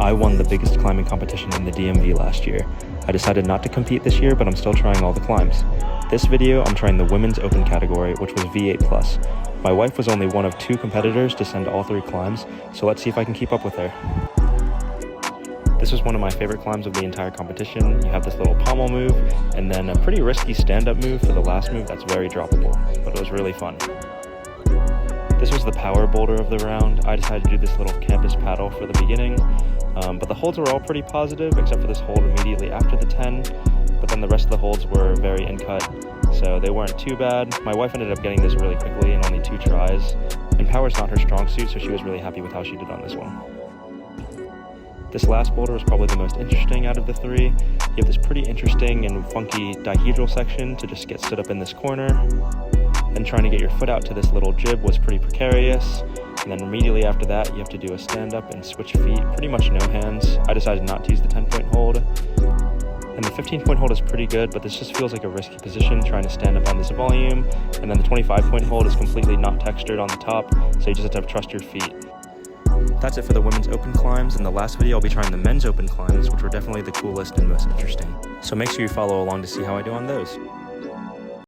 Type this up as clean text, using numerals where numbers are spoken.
I won the biggest climbing competition in the DMV last year. I decided not to compete this year, but I'm still trying all the climbs. This video, I'm trying the women's open category, which was V8+. My wife was only one of 2 competitors to send all 3 climbs, so let's see if I can keep up with her. This was one of my favorite climbs of the entire competition. You have this little pommel move, and then a pretty risky stand-up move for the last move that's very droppable, but it was really fun. This was the power boulder of the round. I decided to do this little campus paddle for the beginning, but the holds were all pretty positive, except for this hold immediately after the 10, but then the rest of the holds were very in-cut, so they weren't too bad. My wife ended up getting this really quickly in only 2 tries, and power's not her strong suit, so she was really happy with how she did on this one. This last boulder was probably the most interesting out of the 3. You have this pretty interesting and funky dihedral section to just get stood up in this corner. Then trying to get your foot out to this little jib was pretty precarious. And then immediately after that, you have to do a stand-up and switch feet, pretty much no hands. I decided not to use the 10-point hold. And the 15-point hold is pretty good, but this just feels like a risky position trying to stand up on this volume. And then the 25-point hold is completely not textured on the top, so you just have to trust your feet. That's it for the women's open climbs. In the last video, I'll be trying the men's open climbs, which were definitely the coolest and most interesting. So make sure you follow along to see how I do on those.